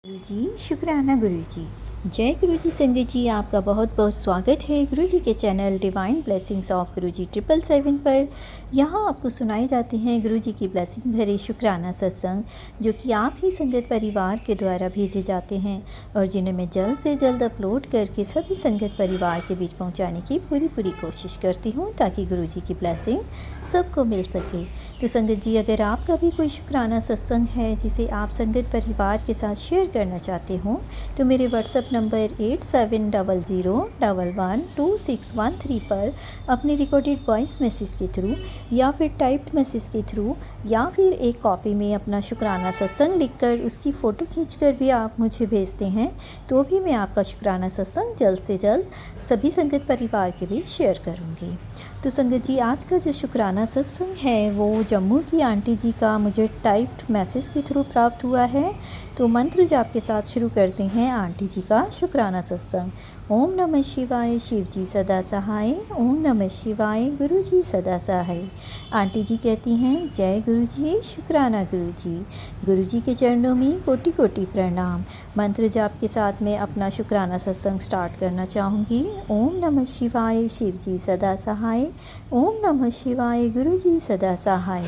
गुरुजी शुक्राना गुरुजी। जय गुरुजी संगत जी, आपका बहुत बहुत स्वागत है गुरुजी के चैनल डिवाइन ब्लेसिंग्स ऑफ गुरुजी 777 पर। यहाँ आपको सुनाए जाते हैं गुरुजी की ब्लेसिंग भरे शुक्राना सत्संग, जो कि आप ही संगत परिवार के द्वारा भेजे जाते हैं और जिन्हें मैं जल्द से जल्द अपलोड करके सभी संगत परिवार के बीच पहुँचाने की पूरी कोशिश करती हूँ, ताकि गुरुजी की ब्लेसिंग सबको मिल सके। तो संगत जी, अगर आपका भी कोई शुक्राना सत्संग है जिसे आप संगत परिवार के साथ शेयर करना चाहते हो, तो मेरे व्हाट्सएप नंबर 8700112613 पर अपनी रिकॉर्डेड वॉइस मैसेज के थ्रू या फिर टाइप्ड मैसेज के थ्रू या फिर एक कॉपी में अपना शुक्राना सत्संग लिखकर उसकी फ़ोटो खींचकर भी आप मुझे भेजते हैं, तो भी मैं आपका शुक्राना सत्संग जल्द से जल्द सभी संगत परिवार के बीच शेयर करूँगी। तो संगत जी, आज का जो शुक्राना सत्संग है वो जम्मू की आंटी जी का मुझे टाइप्ड मैसेज के थ्रू प्राप्त हुआ है। तो मंत्र जाप के साथ शुरू करते हैं आंटी जी का शुक्राना सत्संग। ओम नमः शिवाय, शिव जी सदा सहाय। ओम नमः शिवाय, गुरु जी सदा सहाय। आंटी जी कहती हैं, जय गुरु जी, शुक्राना गुरु जी। गुरु जी के चरणों में कोटि कोटि प्रणाम। मंत्र जाप के साथ मैं अपना शुक्राना सत्संग स्टार्ट करना चाहूँगी। ओम नमः शिवाय, शिव जी सदा सहाय। ओम नमः शिवाय, गुरु जी सदा सहाय।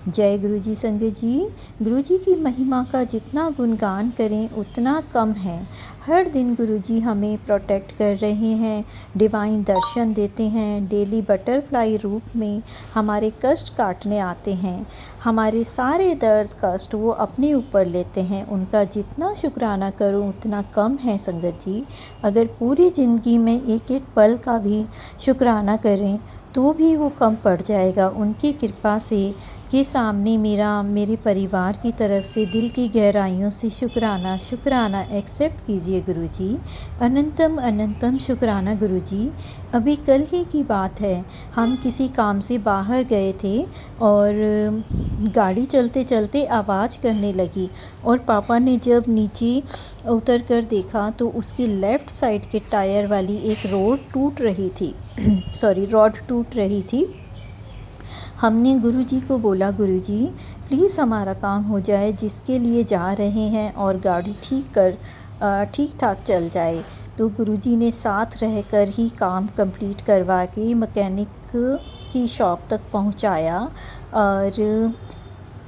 जय गुरु जी संगत जी। गुरु जी की महिमा का जितना गुणगान करें उतना कम है। हर दिन गुरु जी हमें प्रोटेक्ट कर रहे हैं, डिवाइन दर्शन देते हैं, डेली बटरफ्लाई रूप में हमारे कष्ट काटने आते हैं, हमारे सारे दर्द कष्ट वो अपने ऊपर लेते हैं। उनका जितना शुक्राना करूं उतना कम है संगत जी। अगर पूरी ज़िंदगी में एक एक पल का भी शुक्राना करें तो भी वो कम पड़ जाएगा। उनकी कृपा से के सामने मेरे परिवार की तरफ से दिल की गहराइयों से शुक्राना एक्सेप्ट कीजिए गुरु जी। अनंतम अनंतम शुक्राना गुरु जी। अभी कल ही की बात है, हम किसी काम से बाहर गए थे और गाड़ी चलते चलते आवाज़ करने लगी और पापा ने जब नीचे उतर कर देखा तो उसकी लेफ़्ट साइड के टायर वाली एक रॉड टूट रही थी। हमने गुरुजी को बोला, गुरुजी प्लीज़ हमारा काम हो जाए जिसके लिए जा रहे हैं और गाड़ी ठीक ठाक चल जाए। तो गुरुजी ने साथ रहकर ही काम कंप्लीट करवा के मैकेनिक की शॉप तक पहुंचाया और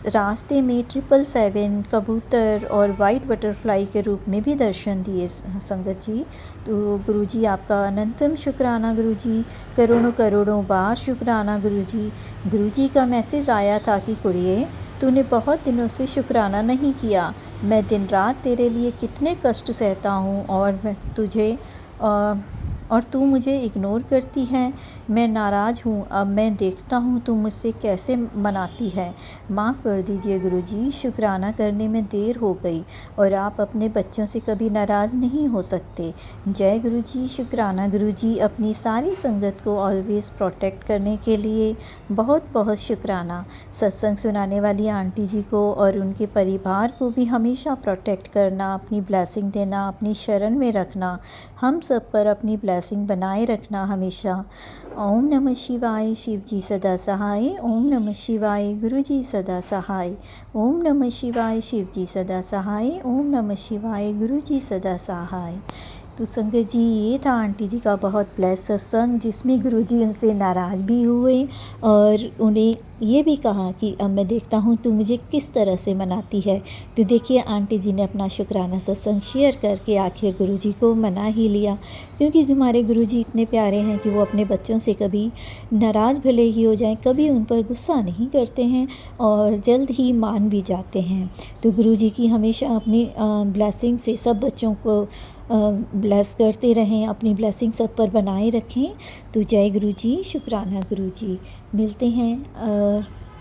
रास्ते में 777 कबूतर और वाइट बटरफ्लाई के रूप में भी दर्शन दिए संगत जी। तो गुरुजी आपका अनंतम शुक्राना गुरुजी, करोड़ों करोड़ों बार शुक्राना गुरुजी। गुरुजी का मैसेज आया था कि कुड़िए, तूने बहुत दिनों से शुक्राना नहीं किया। मैं दिन रात तेरे लिए कितने कष्ट सहता हूँ और तू मुझे इग्नोर करती है। मैं नाराज़ हूँ। अब मैं देखता हूँ तू मुझसे कैसे मनाती है। माफ़ कर दीजिए गुरुजी, शुक्राना करने में देर हो गई और आप अपने बच्चों से कभी नाराज़ नहीं हो सकते। जय गुरुजी, शुक्राना गुरुजी। अपनी सारी संगत को ऑलवेज़ प्रोटेक्ट करने के लिए बहुत बहुत शुक्राना। सत्संग सुनाने वाली आंटी जी को और उनके परिवार को भी हमेशा प्रोटेक्ट करना, अपनी ब्लेसिंग देना, अपनी शरण में रखना, हम सब पर अपनी ब्लेसिंग बनाए रखना हमेशा। ओम नमः शिवाय, शिव जी सदा सहाय। ओम नमः शिवाय, गुरु जी सदा सहाय। ओम नमः शिवाय, शिव जी सदा सहाय। ओम नमः शिवाय, गुरु जी सदा सहाय। तो संगत जी, ये था आंटी जी का बहुत ब्लेस सत्संग, जिसमें गुरुजी उनसे नाराज़ भी हुए और उन्हें ये भी कहा कि अब मैं देखता हूँ तू मुझे किस तरह से मनाती है। तो देखिए, आंटी जी ने अपना शुक्राना सत्संग शेयर करके आखिर गुरुजी को मना ही लिया, क्योंकि हमारे गुरुजी इतने प्यारे हैं कि वो अपने बच्चों से कभी नाराज़ भले ही हो जाएं, कभी उन पर गुस्सा नहीं करते हैं और जल्द ही मान भी जाते हैं। तो गुरुजी की हमेशा अपनी ब्लेसिंग से सब बच्चों को ब्लेस करते रहें, अपनी ब्लेसिंग सब पर बनाए रखें। तो जय गुरु जी, शुक्राना गुरु जी। मिलते हैं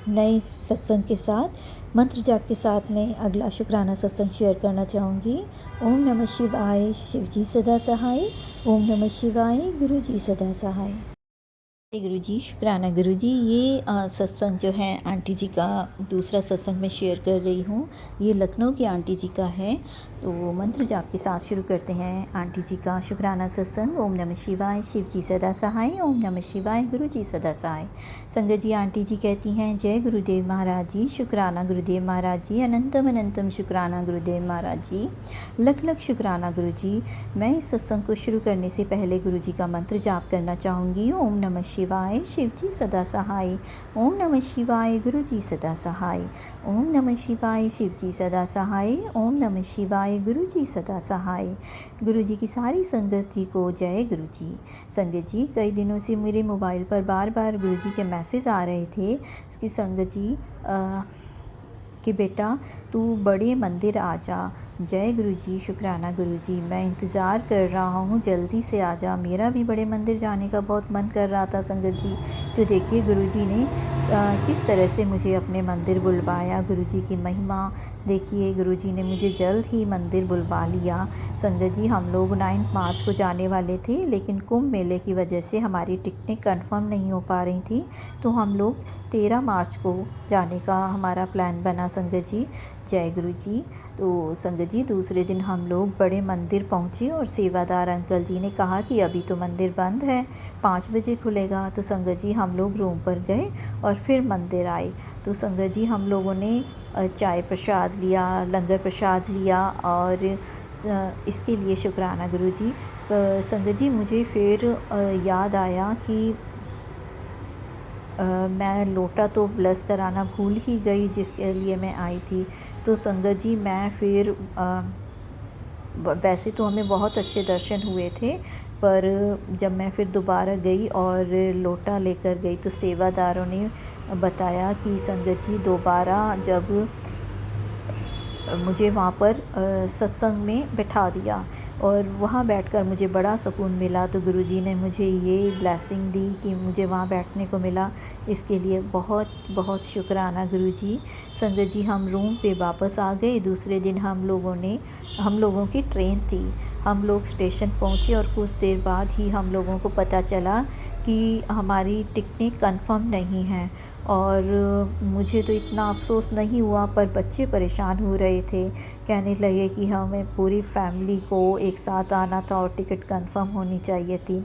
नए सत्संग के साथ। मंत्र जाप के साथ मैं अगला शुक्राना सत्संग शेयर करना चाहूँगी। ओम नमः शिवाय, शिव जी सदा सहाय। ओम नमः शिवाय, गुरु जी सदा सहाय। गुरुजी, शुक्राना गुरुजी। ये सत्संग जो है आंटी जी का दूसरा सत्संग मैं शेयर कर रही हूँ। ये लखनऊ की आंटी जी का है। तो मंत्र जाप के साथ शुरू करते हैं आंटी जी का शुक्राना सत्संग। ओम नमः शिवाय, शिव जी सदा सहाय। ओम नमः शिवाय, गुरु जी सदा सहाय। संगत जी, आंटी जी कहती हैं, जय गुरुदेव महाराज जी, शुक्राना गुरुदेव महाराज जी, अनंतम अनंतम शुक्राना गुरुदेव महाराज जी, लख लख शुक्राना गुरु जी। मैं इस सत्संग को शुरू करने से पहले गुरु जी का मंत्र जाप करना चाहूँगी। ओम नमः शिवाय, शिव जी सदा सहाय। ओम नमः शिवाय, गुरु जी सदा सहाय। ओम नमः शिवाय, शिव जी सदा सहाय। ओम नमः शिवाय, गुरु जी सदा सहाय। गुरु जी की सारी संगत जी को जय गुरु जी। संगत जी, कई दिनों से मेरे मोबाइल पर बार बार गुरु जी के मैसेज आ रहे थे कि संगत जी कि बेटा तू बड़े मंदिर आ जा। जय गुरु जी, शुक्राना गुरु जी। मैं इंतज़ार कर रहा हूँ, जल्दी से आ जा। मेरा भी बड़े मंदिर जाने का बहुत मन कर रहा था संगत जी। तो देखिए गुरु जी ने किस तरह से मुझे अपने मंदिर बुलवाया। गुरु जी की महिमा देखिए, गुरु जी ने मुझे जल्द ही मंदिर बुलवा लिया। संगत जी, हम लोग 9 मार्च को जाने वाले थे, लेकिन कुंभ मेले की वजह से हमारी टिकटें कंफर्म नहीं हो पा रही थी। तो हम लोग 13 मार्च को जाने का हमारा प्लान बना संगत जी। जय गुरु जी। तो संगत जी, दूसरे दिन हम लोग बड़े मंदिर पहुँचे और सेवादार अंकल जी ने कहा कि अभी तो मंदिर बंद है, 5 बजे खुलेगा। तो संगत जी, हम लोग रूम पर गए और फिर मंदिर आए। तो संगत जी, हम लोगों ने चाय प्रसाद लिया, लंगर प्रसाद लिया और इसके लिए शुक्राना गुरु जी। संगत जी, मुझे फिर याद आया कि मैं लोटा तो ब्लेस कराना भूल ही गई जिसके लिए मैं आई थी। तो संगत जी, मैं फिर वैसे तो हमें बहुत अच्छे दर्शन हुए थे, पर जब मैं फिर दोबारा गई और लोटा लेकर गई तो सेवादारों ने बताया कि संगत जी दोबारा जब मुझे वहाँ पर सत्संग में बैठा दिया और वहाँ बैठकर मुझे बड़ा सुकून मिला। तो गुरुजी ने मुझे ये ब्लेसिंग दी कि मुझे वहाँ बैठने को मिला। इसके लिए बहुत बहुत शुक्राना गुरुजी। संगत जी, हम रूम पे वापस आ गए। दूसरे दिन हम लोगों की ट्रेन थी। हम लोग स्टेशन पहुँचे और कुछ देर बाद ही हम लोगों को पता चला कि हमारी टिकटें कंफर्म नहीं हैं। और मुझे तो इतना अफ़सोस नहीं हुआ, पर बच्चे परेशान हो रहे थे। कहने लगे कि हमें पूरी फैमिली को एक साथ आना था और टिकट कंफर्म होनी चाहिए थी।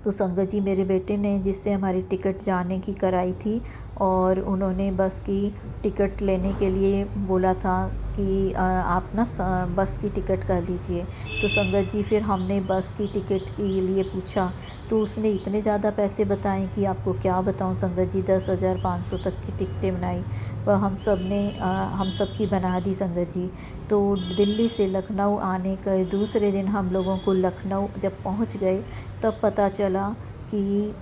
तो संगत जी, मेरे बेटे ने जिससे हमारी टिकट जाने की कराई थी और उन्होंने बस की टिकट लेने के लिए बोला था कि आप ना बस की टिकट कर लीजिए। तो संगत जी, फिर हमने बस की टिकट के लिए पूछा तो उसने इतने ज़्यादा पैसे बताए कि आपको क्या बताऊं संगत जी। 10,500 तक की टिकटें बनाई, वह हम सब की बना दी संगत जी। तो दिल्ली से लखनऊ आने के दूसरे दिन हम लोगों को लखनऊ जब पहुंच गए तब पता चला कि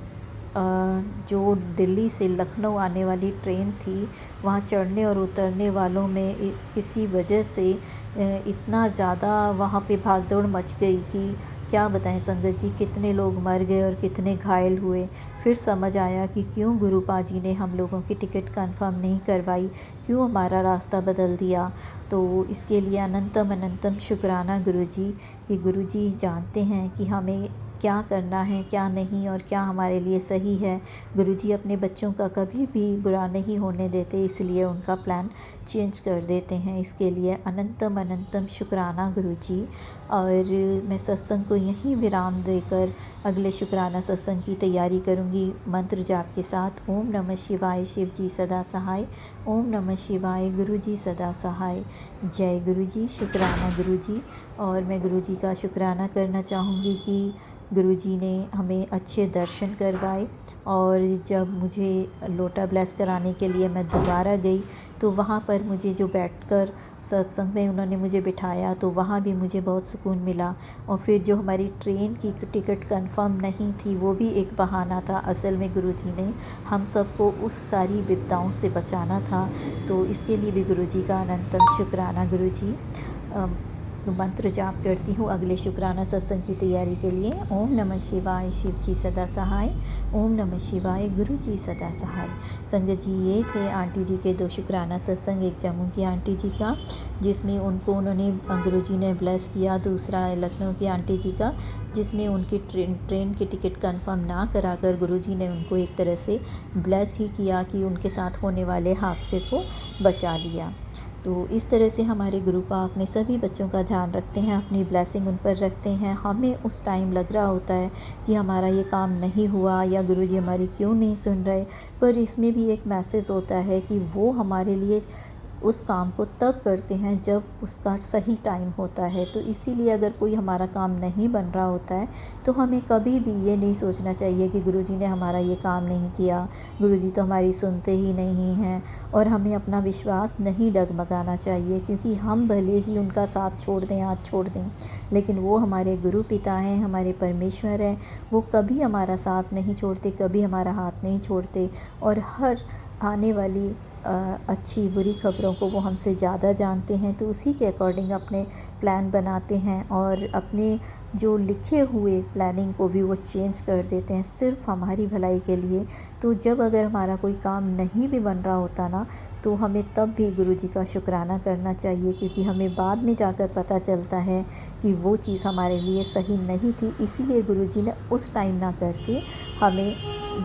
जो दिल्ली से लखनऊ आने वाली ट्रेन थी, वहाँ चढ़ने और उतरने वालों में किसी वजह से इतना ज़्यादा वहाँ पे भागदौड़ मच गई कि क्या बताएं संगत जी, कितने लोग मर गए और कितने घायल हुए। फिर समझ आया कि क्यों गुरुपा जी ने हम लोगों की टिकट कंफर्म नहीं करवाई, क्यों हमारा रास्ता बदल दिया। तो इसके लिए अनंतम अनंतम शुक्राना गुरुजी कि गुरुजी जानते हैं कि हमें क्या करना है, क्या नहीं और क्या हमारे लिए सही है। गुरुजी अपने बच्चों का कभी भी बुरा नहीं होने देते, इसलिए उनका प्लान चेंज कर देते हैं। इसके लिए अनंतम अनंतम शुक्राना गुरुजी। और मैं सत्संग को यहीं विराम देकर अगले शुक्राना सत्संग की तैयारी करूंगी मंत्र जाप के साथ। ओम नमः शिवाय, शिव जी सदा सहाय। ओम नमः शिवाय, गुरु जी सदा सहाय। जय गुरु जी, शुक्राना गुरु जी। और मैं गुरु जी का शुक्राना करना चाहूँगी कि गुरुजी ने हमें अच्छे दर्शन करवाए। और जब मुझे लोटा ब्लेस कराने के लिए मैं दोबारा गई तो वहाँ पर मुझे जो बैठकर सत्संग में उन्होंने मुझे बिठाया, तो वहाँ भी मुझे बहुत सुकून मिला। और फिर जो हमारी ट्रेन की टिकट कंफर्म नहीं थी, वो भी एक बहाना था। असल में गुरुजी ने हम सबको उस सारी विपदाओं से बचाना था। तो इसके लिए भी गुरुजी का अनंतम शुक्राना गुरुजी। तो मंत्र जाप करती हूँ अगले शुक्राना सत्संग की तैयारी के लिए। ओम नमः शिवाय, शिव जी सदा सहाय। ओम नमः शिवाय, गुरु जी सदा सहाय। संगत जी, ये थे आंटी जी के 2 शुक्राना सत्संग। एक जम्मू की आंटी जी का, जिसमें उन्होंने गुरु जी ने ब्लेस किया। दूसरा लखनऊ की आंटी जी का, जिसमें उनकी ट्रेन की टिकट कंफर्म ना कराकर गुरु जी ने उनको एक तरह से ब्लेस ही किया कि उनके साथ होने वाले हादसे को बचा लिया। तो इस तरह से हमारे गुरु पाक अपने सभी बच्चों का ध्यान रखते हैं, अपनी ब्लेसिंग उन पर रखते हैं। हमें उस टाइम लग रहा होता है कि हमारा ये काम नहीं हुआ या गुरु जी हमारी क्यों नहीं सुन रहे, पर इसमें भी एक मैसेज होता है कि वो हमारे लिए उस काम को तब करते हैं जब उसका सही टाइम होता है। तो इसीलिए अगर कोई हमारा काम नहीं बन रहा होता है तो हमें कभी भी ये नहीं सोचना चाहिए कि गुरुजी ने हमारा ये काम नहीं किया, गुरुजी तो हमारी सुनते ही नहीं हैं। और हमें अपना विश्वास नहीं डगमगाना चाहिए, क्योंकि हम भले ही उनका साथ छोड़ दें, हाथ छोड़ दें, लेकिन वो हमारे गुरु पिता हैं, हमारे परमेश्वर हैं। वो कभी हमारा साथ नहीं छोड़ते, कभी हमारा हाथ नहीं छोड़ते, और हर आने वाली अच्छी बुरी खबरों को वो हमसे ज़्यादा जानते हैं। तो उसी के अकॉर्डिंग अपने प्लान बनाते हैं, और अपने जो लिखे हुए प्लानिंग को भी वो चेंज कर देते हैं सिर्फ हमारी भलाई के लिए। तो जब अगर हमारा कोई काम नहीं भी बन रहा होता ना, तो हमें तब भी गुरुजी का शुक्राना करना चाहिए, क्योंकि हमें बाद में जाकर पता चलता है कि वो चीज़ हमारे लिए सही नहीं थी। इसीलिए गुरुजी ने उस टाइम ना करके हमें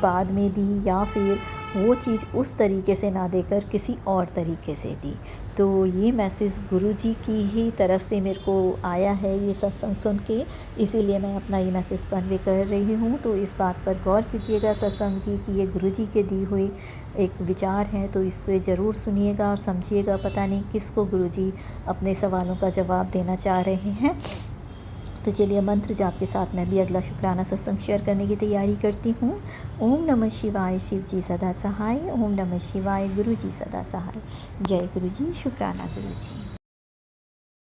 बाद में दी, या फिर वो चीज़ उस तरीके से ना देकर किसी और तरीके से दी। तो ये मैसेज गुरुजी की ही तरफ से मेरे को आया है ये सत्संग सुन के, इसीलिए मैं अपना ये मैसेज कन्वे कर रही हूँ। तो इस बात पर गौर कीजिएगा सत्संग जी कि ये गुरुजी के दी हुई एक विचार है, तो इससे ज़रूर सुनिएगा और समझिएगा। पता नहीं किसको गुरुजी अपने सवालों का जवाब देना चाह रहे हैं। तो चलिए मंत्र जाप के साथ मैं भी अगला शुक्राना सत्संग शेयर करने की तैयारी करती हूँ। ओम नमः शिवाय, शिव जी सदा सहाय। ओम नमः शिवाय, गुरु जी सदा सहाय। जय गुरु जी, शुक्राना गुरु जी।